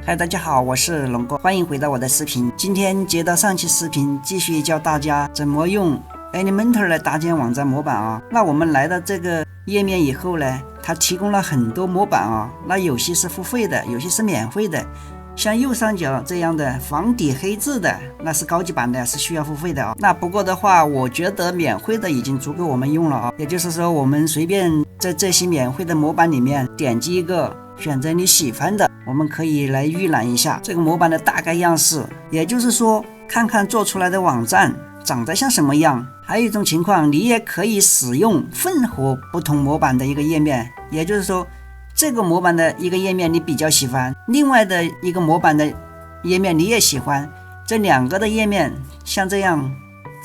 嗨，大家好，我是龙哥，欢迎回到我的视频。今天接到上期视频，继续教大家怎么用 Elementor 来搭建网站模板啊。那我们来到这个页面以后呢，它提供了很多模板啊，那有些是付费的，有些是免费的。像右上角这样的防底黑字的，那是高级版的，是需要付费的啊。那不过的话，我觉得免费的已经足够我们用了啊。也就是说，我们随便在这些免费的模板里面点击一个，选择你喜欢的，我们可以来预览一下这个模板的大概样式。也就是说，看看做出来的网站长得像什么样。还有一种情况，你也可以使用混合不同模板的一个页面，也就是说，这个模板的一个页面你比较喜欢，另外的一个模板的页面你也喜欢，这两个的页面像这样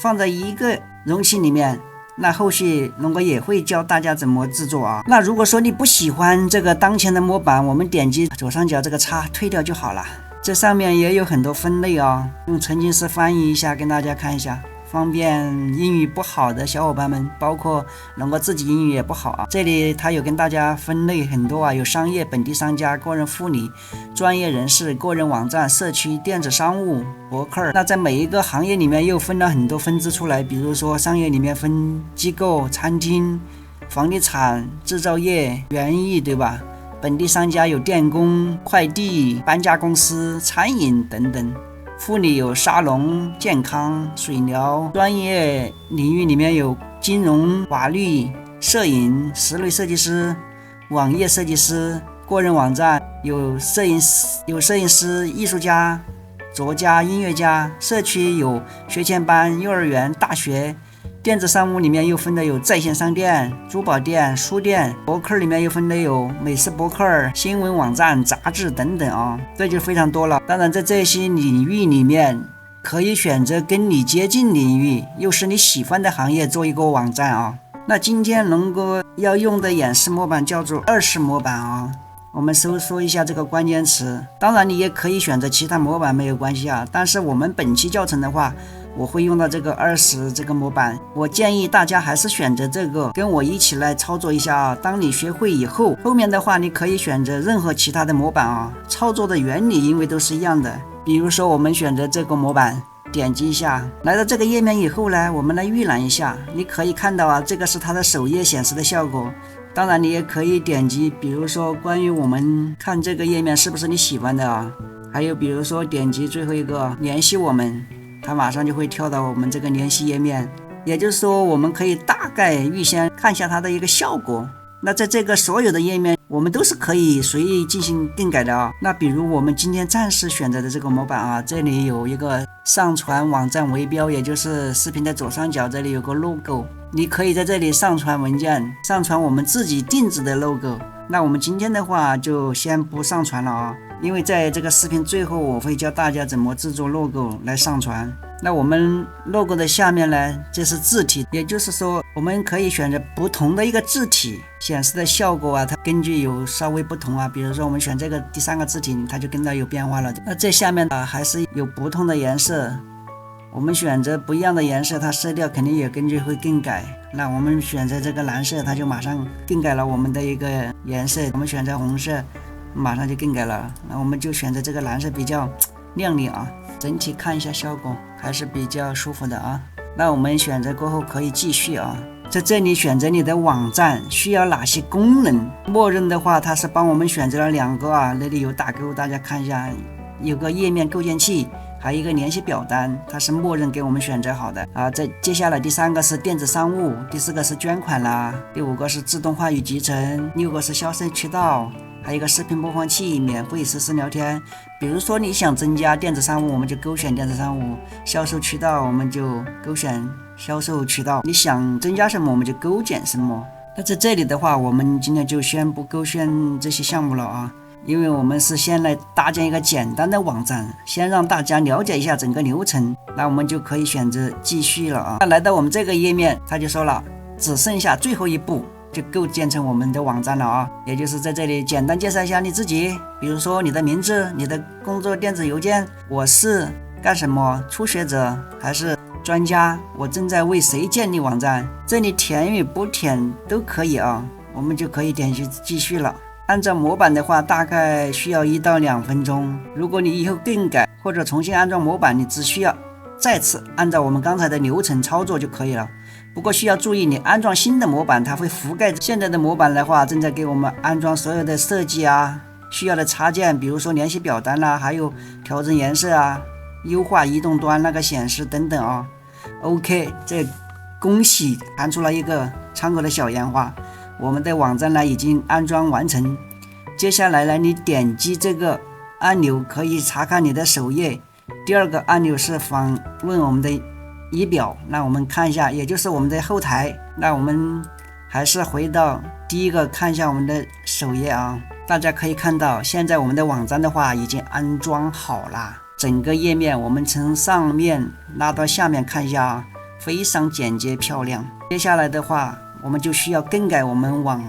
放在一个容器里面，那后续龙哥也会教大家怎么制作啊。那如果说你不喜欢这个当前的模板，我们点击左上角这个叉退掉就好了。这上面也有很多分类啊，用沉浸式翻译一下跟大家看一下，方便英语不好的小伙伴们，包括龙哥自己英语也不好啊。这里它有跟大家分类很多啊，有商业、本地商家、个人护理、专业人士、个人网站、社区、电子商务、博客。那在每一个行业里面又分了很多分支出来，比如说商业里面分机构、餐厅、房地产、制造业、园艺，对吧？本地商家有电工、快递、搬家公司、餐饮等等。护理有沙龙、健康、水疗，专业领域里面有金融、法律、摄影、室内设计师、网页设计师，个人网站有摄影师、艺术家、作家、音乐家，社区有学前班、幼儿园、大学。电子商务里面又分的有在线商店、珠宝店、书店，博客里面又分的有美食博客、新闻网站、杂志等等啊，这就非常多了。当然在这些领域里面，可以选择跟你接近领域又是你喜欢的行业做一个网站啊。那今天龙哥要用的演示模板叫做20模板啊，我们搜索一下这个关键词。当然你也可以选择其他模板没有关系啊，但是我们本期教程的话，我会用到这个20这个模板，我建议大家还是选择这个，跟我一起来操作一下啊。当你学会以后，后面的话你可以选择任何其他的模板啊，操作的原理因为都是一样的。比如说我们选择这个模板，点击一下，来到这个页面以后呢，我们来预览一下，你可以看到啊，这个是它的首页显示的效果。当然你也可以点击，比如说关于我们看这个页面是不是你喜欢的啊，还有比如说点击最后一个联系我们，它马上就会跳到我们这个联系页面。也就是说我们可以大概预先看一下它的一个效果。那在这个所有的页面我们都是可以随意进行更改的啊。那比如我们今天暂时选择的这个模板啊，这里有一个上传网站为标，也就是视频的左上角这里有个 logo， 你可以在这里上传文件，上传我们自己定制的 logo。那我们今天的话就先不上传了啊，因为在这个视频最后我会教大家怎么制作 logo 来上传。那我们 logo 的下面呢，这是字体，也就是说我们可以选择不同的一个字体，显示的效果啊，它根据有稍微不同啊。比如说我们选这个第3个字体，它就跟到有变化了。那这下面啊还是有不同的颜色，我们选择不一样的颜色，它色调肯定也根据会更改。那我们选择这个蓝色，它就马上更改了我们的一个颜色。我们选择红色，马上就更改了。那我们就选择这个蓝色比较亮丽啊，整体看一下效果还是比较舒服的啊。那我们选择过后可以继续啊，在这里选择你的网站需要哪些功能。默认的话它是帮我们选择了2个啊，那里有打勾，大家看一下，有个页面构建器，还有一个联系表单，它是默认给我们选择好的啊。接下来第3个是电子商务，第4个是捐款啦，第5个是自动话语集成，6个是销售渠道，还有一个视频播放器，免费实时聊天。比如说你想增加电子商务，我们就勾选电子商务；销售渠道我们就勾选销售渠道。你想增加什么我们就勾减什么。那在这里的话，我们今天就先不勾选这些项目了啊，因为我们是先来搭建一个简单的网站，先让大家了解一下整个流程。那我们就可以选择继续了啊。那来到我们这个页面，他就说了，只剩下最后一步就构建成我们的网站了啊，也就是在这里简单介绍一下你自己，比如说你的名字、你的工作电子邮件，我是干什么，初学者还是专家，我正在为谁建立网站，这里填与不填都可以啊，我们就可以点击继续了。按照模板的话，大概需要1到2分钟。如果你以后更改或者重新安装模板，你只需要再次按照我们刚才的流程操作就可以了。不过需要注意，你安装新的模板，它会覆盖现在的模板的话，正在给我们安装所有的设计啊，需要的插件，比如说联系表单啦，还有调整颜色啊，优化移动端那个显示等等啊。OK， 这恭喜弹出了一个窗口的小烟花，我们的网站呢已经安装完成。接下来呢，你点击这个按钮可以查看你的首页。第二个按钮是访问我们的仪表，那我们看一下，也就是我们的后台。那我们还是回到第一个看一下我们的首页啊。大家可以看到，现在我们的网站的话已经安装好了，整个页面我们从上面拉到下面看一下啊，非常简洁漂亮。接下来的话，我们就需要更改我们网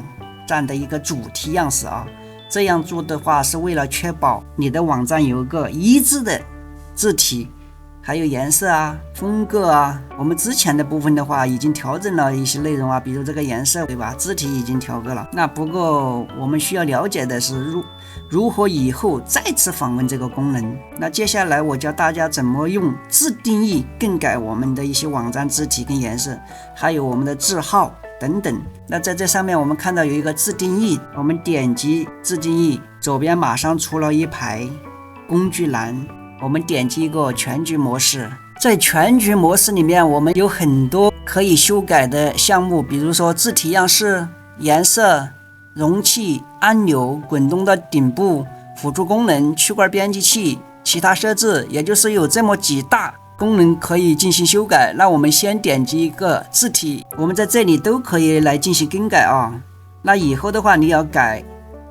站的一个主题样式啊。这样做的话是为了确保你的网站有一个一致的字体，还有颜色啊、风格啊。我们之前的部分的话已经调整了一些内容啊，比如这个颜色，对吧？字体已经调过了。那不过我们需要了解的是如何以后再次访问这个功能。那接下来我教大家怎么用自定义更改我们的一些网站字体跟颜色，还有我们的字号等等。那在这上面我们看到有一个自定义，我们点击自定义，左边马上出了一排工具栏，我们点击一个全局模式。在全局模式里面，我们有很多可以修改的项目，比如说字体样式、颜色、容器、按钮、滚动的顶部、辅助功能、区块编辑器、其他设置，也就是有这么几大功能可以进行修改。那我们先点击一个字体，我们在这里都可以来进行更改啊。那以后的话，你要改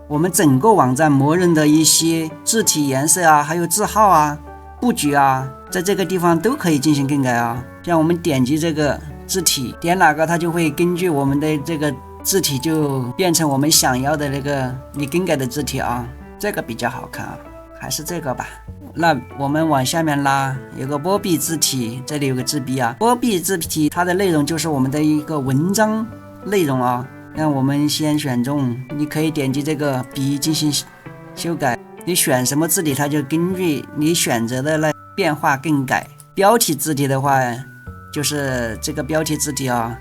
我们整个网站默认的一些字体颜色啊，还有字号啊、布局啊，在这个地方都可以进行更改啊。像我们点击这个字体，点哪个它就会根据我们的这个字体就变成我们想要的那个你更改的字体啊，这个比较好看啊，还是这个吧。那我们往下面拉，有个波比字体，这里有个字笔啊。波比字体它的内容就是我们的一个文章内容啊。那我们先选中，你可以点击这个笔进行修改，你选什么字体，它就根据你选择的来变化更改。标题字体的话，就是这个标题字体啊，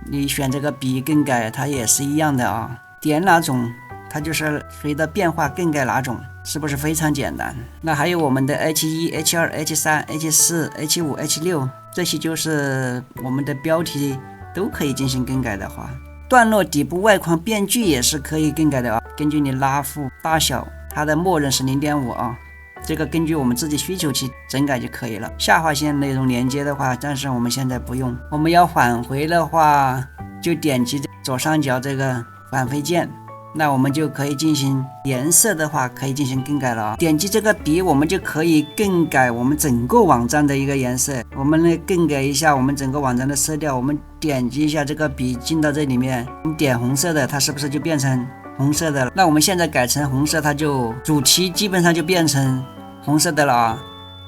你选这个笔更改，它也是一样的啊。点哪种，它就是随着变化更改哪种，是不是非常简单？那还有我们的 H1、H2、H3、H4、H5、H6， 这些就是我们的标题都可以进行更改的话。段落底部外框变距也是可以更改的啊，根据你拉幅大小，它的默认是 0.5 啊，这个根据我们自己需求去整改就可以了。下划线内容连接的话，但是我们现在不用。我们要返回的话，就点击左上角这个返回键，那我们就可以进行颜色的话可以进行更改了啊。点击这个笔，我们就可以更改我们整个网站的一个颜色。我们来更改一下我们整个网站的色调，我们点击一下这个笔进到这里面，你点红色的，它是不是就变成红色的了？那我们现在改成红色，它就主题基本上就变成红色的了啊。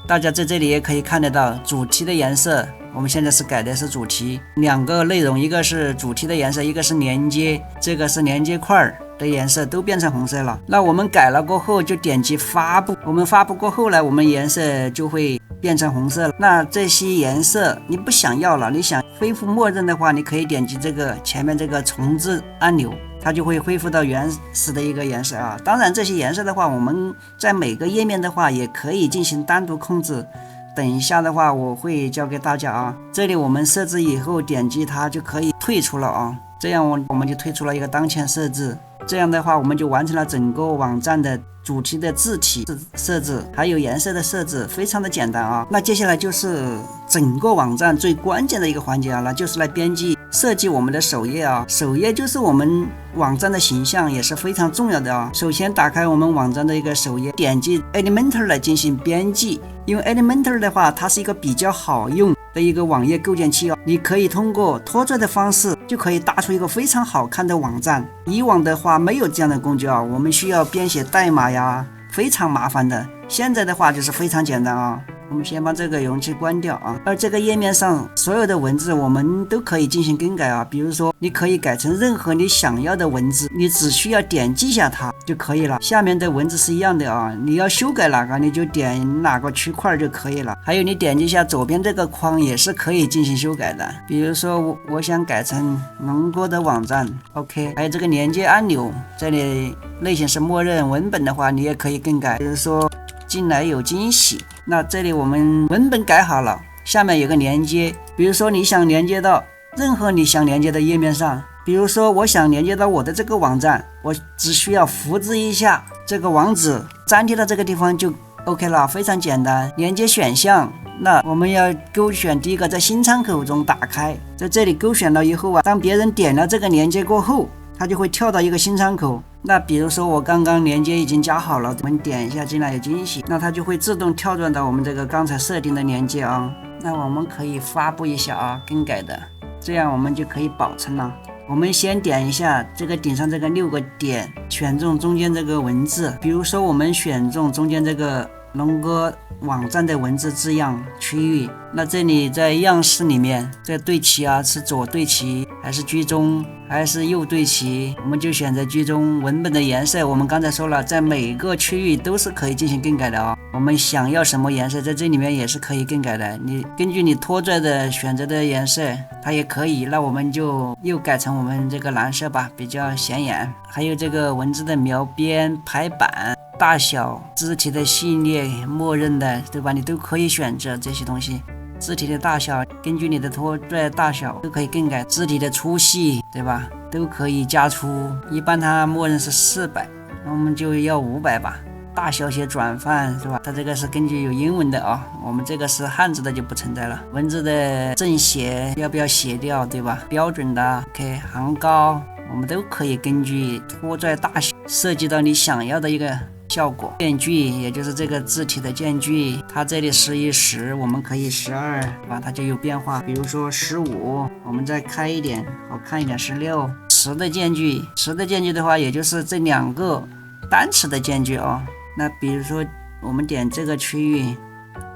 大家在这里也可以看得到主题的颜色，我们现在是改的是主题，两个内容，一个是主题的颜色，一个是连接，这个是连接块的颜色都变成红色了。那我们改了过后就点击发布，我们发布过后呢，我们颜色就会变成红色了。那这些颜色你不想要了，你想恢复默认的话，你可以点击这个前面这个重置按钮，它就会恢复到原始的一个颜色啊。当然这些颜色的话，我们在每个页面的话也可以进行单独控制，等一下的话我会教给大家啊。这里我们设置以后点击它就可以退出了啊，这样我们就退出了一个当前设置。这样的话我们就完成了整个网站的主题的字体设置，还有颜色的设置，非常的简单啊。那接下来就是整个网站最关键的一个环节啊，那就是来编辑设计我们的首页啊。首页就是我们网站的形象，也是非常重要的啊。首先打开我们网站的一个首页，点击 Elementor 来进行编辑。因为 Elementor 的话，它是一个比较好用的一个网页构建器哦，你可以通过拖拽的方式就可以搭出一个非常好看的网站。以往的话没有这样的工具啊，我们需要编写代码呀，非常麻烦的。现在的话就是非常简单啊，我们先把这个容器关掉啊。而这个页面上所有的文字我们都可以进行更改啊，比如说你可以改成任何你想要的文字，你只需要点击一下它就可以了。下面的文字是一样的啊，你要修改哪个你就点哪个区块就可以了。还有你点击一下左边这个框也是可以进行修改的，比如说我想改成龙哥的网站 OK， 还有这个连接按钮，这里类型是默认，文本的话你也可以更改，比如说进来有惊喜。那这里我们文本改好了，下面有个连接，比如说你想连接到任何你想连接的页面上，比如说我想连接到我的这个网站，我只需要复制一下这个网址，粘贴到这个地方就 OK 了，非常简单。连接选项，那我们要勾选第一个在新窗口中打开，在这里勾选了以后啊，当别人点了这个连接过后，它就会跳到一个新窗口。那比如说我刚刚连接已经加好了，我们点一下进来有惊喜，那它就会自动跳转到我们这个刚才设定的连接啊。那我们可以发布一下啊，更改的，这样我们就可以保存了。我们先点一下这个顶上这个6个点，选中中间这个文字，比如说我们选中中间这个龙哥网站的文字字样区域，那这里在样式里面这对齐啊，是左对齐还是居中还是右对齐，我们就选择居中。文本的颜色我们刚才说了，在每个区域都是可以进行更改的啊。我们想要什么颜色在这里面也是可以更改的，你根据你拖拽的选择的颜色它也可以，那我们就又改成我们这个蓝色吧，比较显眼。还有这个文字的描边排版大小字体的系列默认的对吧，你都可以选择这些东西。字体的大小根据你的拖拽大小都可以更改，字体的粗细对吧都可以加粗，一般它默认是400，我们就要500吧。大小写转泛是吧，它这个是根据有英文的啊，我们这个是汉字的就不存在了。文字的正写要不要写掉对吧，标准的 OK， 行高我们都可以根据拖拽大小设计到你想要的一个效果。间距也就是这个字体的间距，它这里1110，我们可以12，对吧？它就有变化。比如说15，我们再开一点，好看一点16。词的间距，词的间距的话，也就是这2个单词的间距啊。那比如说我们点这个区域，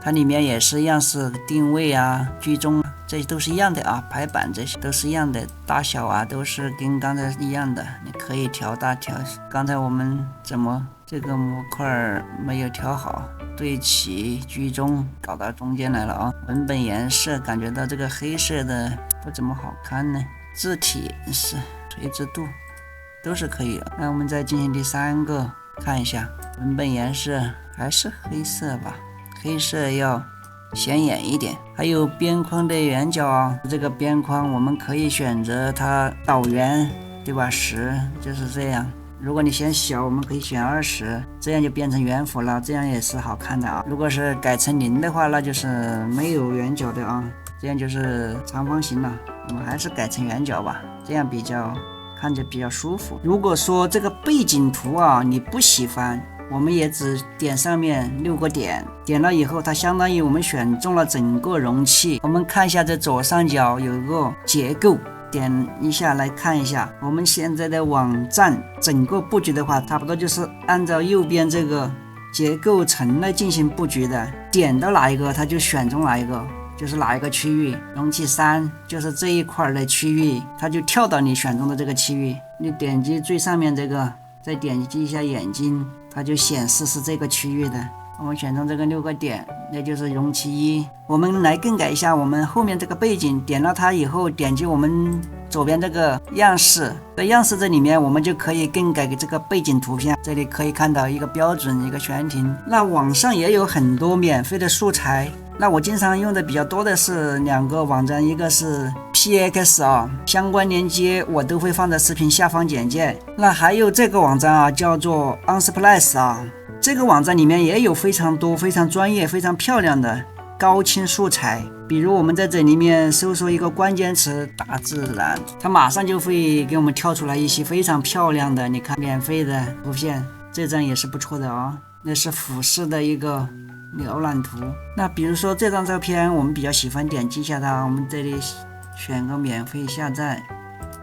它里面也是样式定位啊、居中，这些都是一样的啊，排版这些都是一样的，大小啊都是跟刚才一样的，你可以调大调。刚才我们怎么这个模块没有调好，对齐居中搞到中间来了啊。文本颜色感觉到这个黑色的不怎么好看呢，字体是垂直度都是可以的。那我们再进行第3个，看一下文本颜色还是黑色吧，黑色要显眼一点。还有边框的圆角啊，这个边框我们可以选择它导圆对吧，10就是这样。如果你嫌小，我们可以选20，这样就变成圆弧了，这样也是好看的啊。如果是改成0的话，那就是没有圆角的啊，这样就是长方形了。我们还是改成圆角吧，这样比较看着比较舒服。如果说这个背景图啊你不喜欢，我们也只点上面6个点，点了以后它相当于我们选中了整个容器。我们看一下这左上角有一个结构，点一下来看一下我们现在的网站整个布局的话，差不多就是按照右边这个结构层来进行布局的，点到哪一个它就选中哪一个，就是哪一个区域。容器3就是这一块的区域，它就跳到你选中的这个区域。你点击最上面这个，再点击一下眼睛，它就显示是这个区域的。我们选中这个6个点，那就是容器1。我们来更改一下我们后面这个背景，点了它以后，点击我们左边这个样式，在样式这里面我们就可以更改这个背景图片。这里可以看到一个标准，一个悬停。那网上也有很多免费的素材，那我经常用的比较多的是2个网站，一个是 PX 啊，相关链接我都会放在视频下方简介。那还有这个网站啊，叫做 Unsplash 啊，这个网站里面也有非常多非常专业非常漂亮的高清素材。比如我们在这里面搜索一个关键词大自然，它马上就会给我们跳出来一些非常漂亮的，你看免费的图片，这张也是不错的啊，那是俯视的一个浏览图。那比如说这张照片我们比较喜欢，点击一下它，我们这里选个免费下载。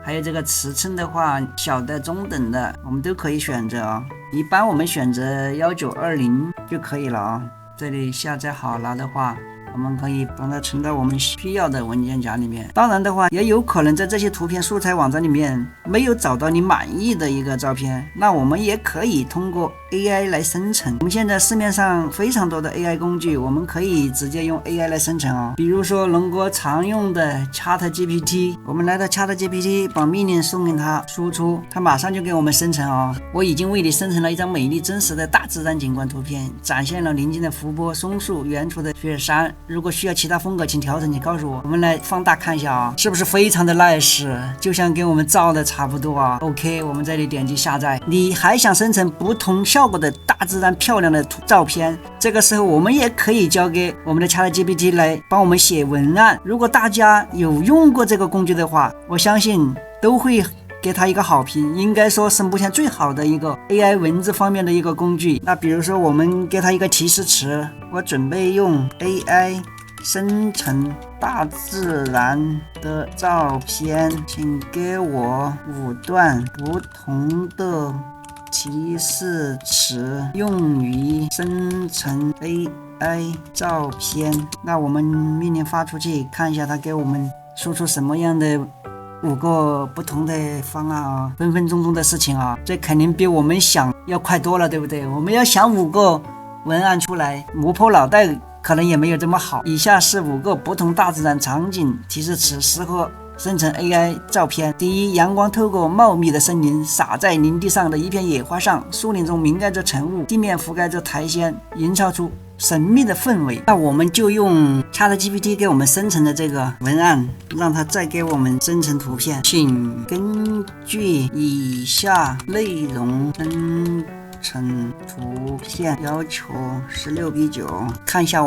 还有这个尺寸的话，小的中等的我们都可以选择啊，一般我们选择1920就可以了啊。这里下载好了的话，我们可以把它存到我们需要的文件夹里面。当然的话，也有可能在这些图片素材网站里面没有找到你满意的一个照片，那我们也可以通过 AI 来生成。我们现在市面上非常多的 AI 工具，我们可以直接用 AI 来生成比如说龙哥常用的 ChatGPT， 我们来到 ChatGPT， 把命令送给它输出，它马上就给我们生成我已经为你生成了一张美丽真实的大自然景观图片，展现了宁静的湖泊、松树、远处的雪山。如果需要其他风格，请调整，请告诉我。我们来放大看一下是不是非常的 nice， 就像跟我们照的差不多OK， 我们这里点击下载。你还想生成不同效果的大自然漂亮的照片，这个时候我们也可以交给我们的 ChatGPT 来帮我们写文案。如果大家有用过这个工具的话，我相信都会给它一个好评，应该说是目前最好的一个 AI 文字方面的一个工具。那比如说我们给它一个提示词，我准备用 AI 生成大自然的照片，请给我5段不同的提示词用于生成 AI 照片。那我们命令发出去，看一下它给我们输出什么样的5个不同的方案分分钟的事情这肯定比我们想要快多了，对不对？我们要想5个文案出来，磨破脑袋可能也没有这么好。以下是5个不同大自然场景提示词，适合生成 AI 照片。第一，阳光透过茂密的森林洒在林地上的一片野花上，树林中弥盖着晨雾，地面覆盖着苔藓，营造出神秘的氛围。那我们就用 ChatGPT 给我们生成的这个文案，让它再给我们生成图片。请根据以下内容生成图片，要求16:9。看一下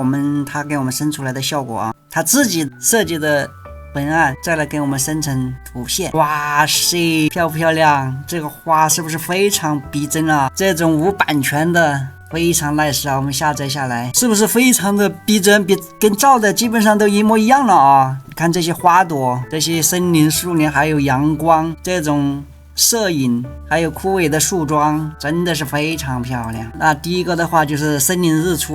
它给我们生出来的效果它自己设计的文案再来给我们生成图片。哇塞，漂不漂亮？这个花是不是非常逼真这种无版权的非常 nice 我们下载下来，是不是非常的逼真，跟照的基本上都一模一样了看这些花朵，这些森林、树林，还有阳光，这种摄影，还有枯萎的树桩，真的是非常漂亮。那第一个的话就是森林日出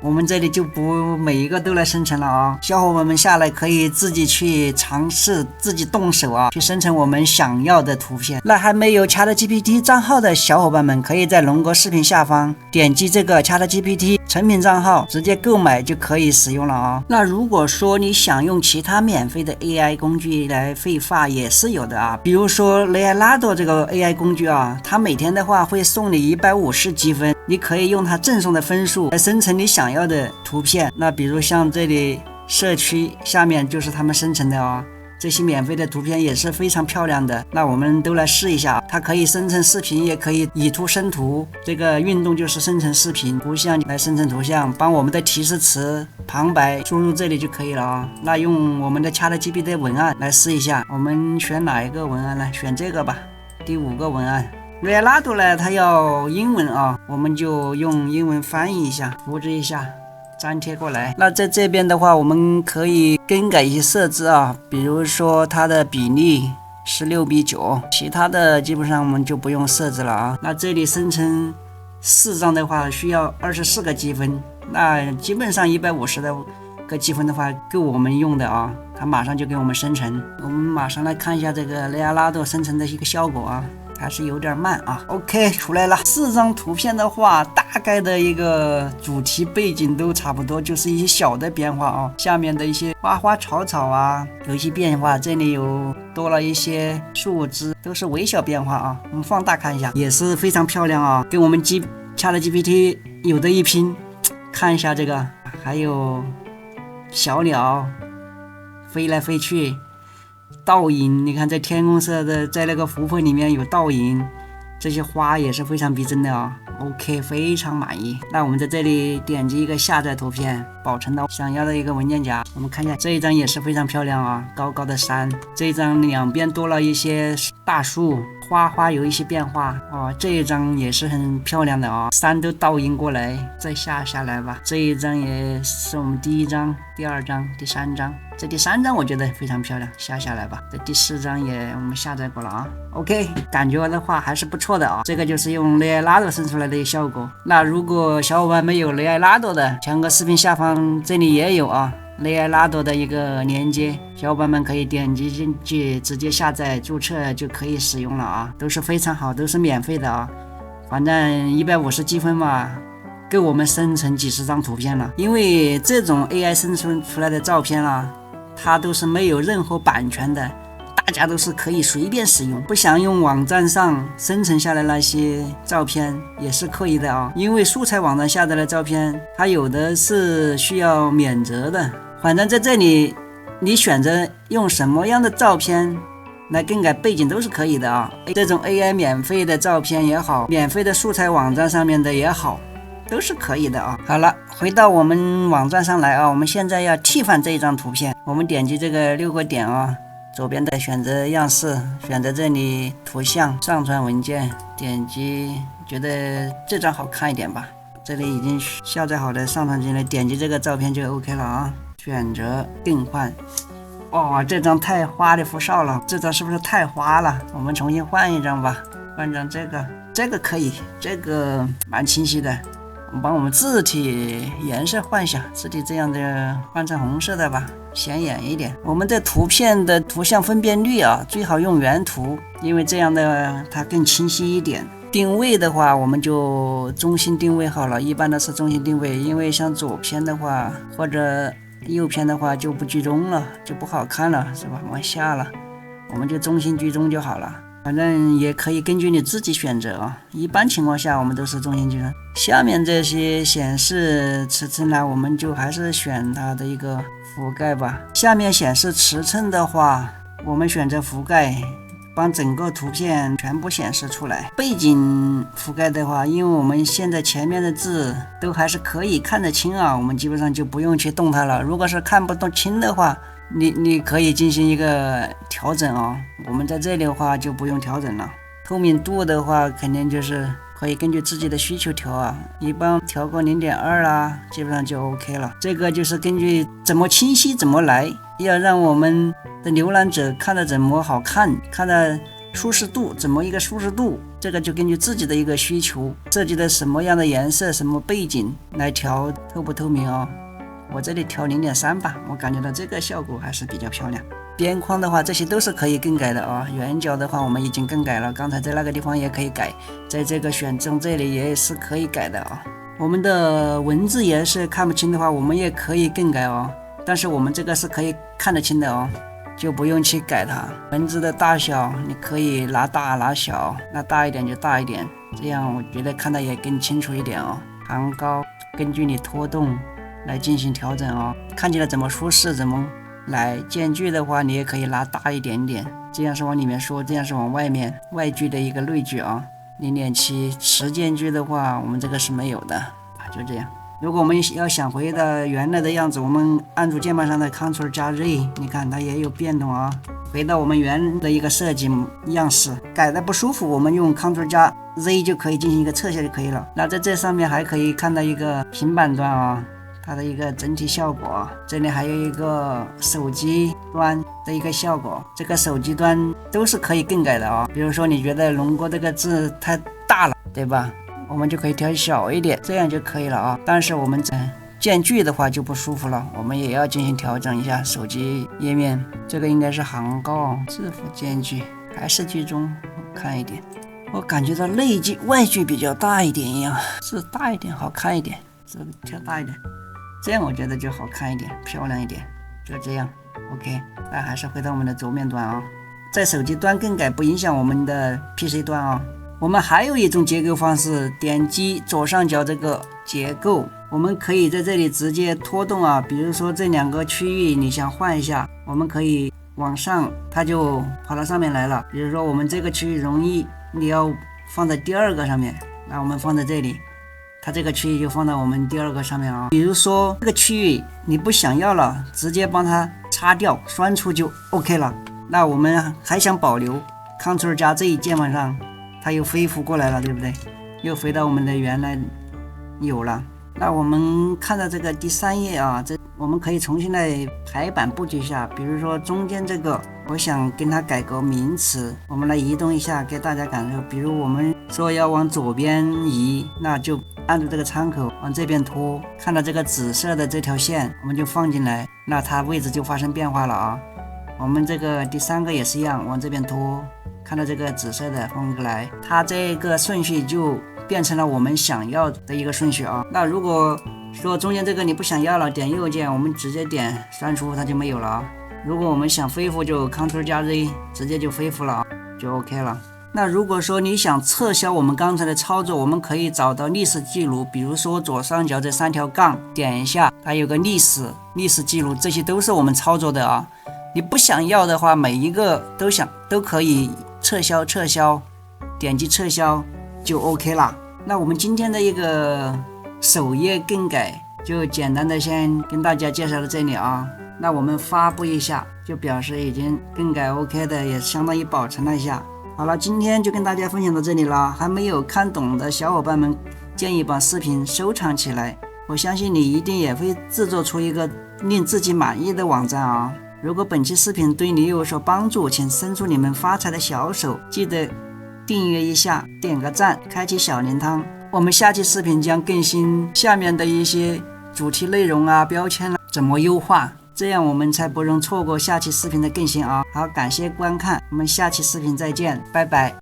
我们这里就不每一个都来生成了小伙伴们下来可以自己去尝试，自己动手去生成我们想要的图片。那还没有 ChatGPT 账号的小伙伴们，可以在龙哥视频下方点击这个 ChatGPT 成品账号，直接购买就可以使用了那如果说你想用其他免费的 AI 工具来废话，也是有的比如说雷阿拉多这个 AI 工具它每天的话会送你150积分，你可以用它赠送的分数来生成你想要的图片。那比如像这里社区下面就是他们生成的这些免费的图片也是非常漂亮的。那我们都来试一下，它可以生成视频，也可以以图生图。这个运动就是生成视频，图像来生成图像，帮我们的提示词旁白输入这里就可以了那用我们的 ChatGPT 的文案来试一下，我们选哪一个文案呢？选这个吧，第5个文案。雷阿拉多呢，它要英文我们就用英文翻译一下，复制一下，粘贴过来。那在这边的话，我们可以更改一些设置比如说它的比例16:9，其他的基本上我们就不用设置了那这里生成4张的话需要24个积分，那基本上150个积分的话够我们用的它马上就给我们生成。我们马上来看一下这个雷阿拉多生成的一个效果还是有点慢OK， 出来了。4张图片的话，大概的一个主题背景都差不多，就是一些小的变化下面的一些花花草草有一些变化，这里有多了一些树枝，都是微小变化我们放大看一下，也是非常漂亮跟我们ChatGPT 有的一拼。看一下这个，还有小鸟飞来飞去，倒影，你看在天空色的，在那个湖泊里面有倒影，这些花也是非常逼真的OK， 非常满意。那我们在这里点击一个下载图片，保存到想要的一个文件夹。我们看一下这一张也是非常漂亮高高的山，这一张两边多了一些大树，花有一些变化哦。这一张也是很漂亮的哦，山都倒影过来，再下来吧。这一张也是我们第一张、第二张、第三张。这第三张我觉得非常漂亮，下来吧。这第四张也我们下载过了啊。OK， 感觉的话还是不错的啊。这个就是用雷埃拉多生出来的效果。那如果小伙伴没有雷埃拉多的，强哥视频下方这里也有啊。雷埃拉多的一个连接，小伙伴们可以点击进去，直接下载注册就可以使用了啊，都是非常好，都是免费的啊，反正150积分嘛，够我们生成几十张图片了。因为这种 AI 生成出来的照片啊，它都是没有任何版权的，大家都是可以随便使用，不想用网站上生成下来那些照片也是可以的啊。因为素材网站下载的照片，它有的是需要免责的。反正在这里，你选择用什么样的照片来更改背景都是可以的啊。这种 AI 免费的照片也好，免费的素材网站上面的也好，都是可以的啊。好了，回到我们网站上来啊，我们现在要替换这一张图片，我们点击这个6个点啊，左边的选择样式，选择这里图像上传文件，点击觉得这张好看一点吧，这里已经下载好的上传进来，点击这个照片就 OK 了啊。选择更换，哦，这张太花里胡哨了，这张是不是太花了？我们重新换一张吧，换张这个可以，这个蛮清晰的。我们把我们字体颜色换一下，字体这样的换成红色的吧，显眼一点。我们的图片的图像分辨率啊，最好用原图，因为这样的它更清晰一点。定位的话，我们就中心定位好了，一般的是中心定位，因为像左偏的话或者右偏的话就不居中了，就不好看了，是吧？往下了，我们就中心居中就好了。反正也可以根据你自己选择啊。一般情况下我们都是中心居中。下面这些显示尺寸呢，我们就还是选它的一个覆盖吧。下面显示尺寸的话，我们选择覆盖，帮整个图片全部显示出来。背景覆盖的话，因为我们现在前面的字都还是可以看得清啊，我们基本上就不用去动它了。如果是看不懂清的话，你可以进行一个调整啊。我们在这里的话就不用调整了。透明度的话，肯定就是可以根据自己的需求调啊，一般调个0.2啦，基本上就 OK 了。这个就是根据怎么清晰怎么来，要让我们的浏览者看得怎么好看，看得舒适度怎么一个舒适度，这个就根据自己的一个需求，设计的什么样的颜色什么背景来调透不透明啊。我这里调0.3吧，我感觉到这个效果还是比较漂亮。边框的话，这些都是可以更改的啊。圆角的话我们已经更改了，刚才在那个地方也可以改，在这个选中这里也是可以改的啊。我们的文字颜色看不清的话，我们也可以更改哦，但是我们这个是可以看得清的哦，就不用去改它。文字的大小你可以拿大拿小，那大一点就大一点，这样我觉得看得也更清楚一点哦。行高根据你拖动来进行调整哦，看起来怎么舒适怎么来。间距的话你也可以拉大一点点，这样是往里面缩，这样是往外面，外距的一个内距啊，0.7。实间距的话我们这个是没有的，就这样。如果我们要想回到原来的样子，我们按住键盘上的 Ctrl 加 Z， 你看它也有变动啊。回到我们原的一个设计样式，改的不舒服，我们用 Ctrl 加 Z 就可以进行一个撤下就可以了。那在这上面还可以看到一个平板端啊，它的一个整体效果，这里还有一个手机端的一个效果，这个手机端都是可以更改的啊。比如说你觉得龙哥这个字太大了，对吧？我们就可以调小一点，这样就可以了啊。但是我们间距的话就不舒服了，我们也要进行调整一下。手机页面这个应该是行高，字符间距还是居中，看一点。我感觉到内距外距比较大一点一样，字大一点好看一点，字调大一点，这样我觉得就好看一点，漂亮一点，就这样 OK。 那还是回到我们的桌面端啊，在手机端更改不影响我们的 PC 端啊。我们还有一种结构方式，点击左上角这个结构，我们可以在这里直接拖动啊。比如说这两个区域你想换一下，我们可以往上，它就跑到上面来了。比如说我们这个区域容易你要放在第二个上面，那我们放在这里，它这个区域就放到我们第二个上面啊。比如说这个区域你不想要了，直接帮它擦掉删除就 OK 了。那我们还想保留， Ctrl 加 Z 键盘上，它又恢复过来了，对不对？又回到我们的原来有了。那我们看到这个第3页啊，我们可以重新来排版布局一下。比如说中间这个，我想跟它改个名词，我们来移动一下，给大家感受。比如我们说要往左边移，那就按住这个窗口往这边拖，看到这个紫色的这条线，我们就放进来，那它位置就发生变化了啊。我们这个第3个也是一样，往这边拖，看到这个紫色的放过来，它这个顺序就变成了我们想要的一个顺序啊。那如果说中间这个你不想要了，点右键，我们直接点删除，它就没有了啊。如果我们想恢复，就 Ctrl 加 Z， 直接就恢复了啊，就 OK 了。那如果说你想撤销我们刚才的操作，我们可以找到历史记录，比如说左上角这3条杠，点一下，它有个历史记录，这些都是我们操作的啊。你不想要的话，每一个都可以撤销，点击撤销就 OK 了。那我们今天的一个首页更改就简单的先跟大家介绍到这里啊。那我们发布一下，就表示已经更改 OK 的，也相当于保存了一下。好了，今天就跟大家分享到这里了。还没有看懂的小伙伴们，建议把视频收藏起来，我相信你一定也会制作出一个令自己满意的网站啊。如果本期视频对你有所帮助，请伸出你们发财的小手，记得订阅一下，点个赞，开启小铃铛。我们下期视频将更新下面的一些主题内容啊、标签怎么优化，这样我们才不容错过下期视频的更新啊。好，感谢观看，我们下期视频再见，拜拜。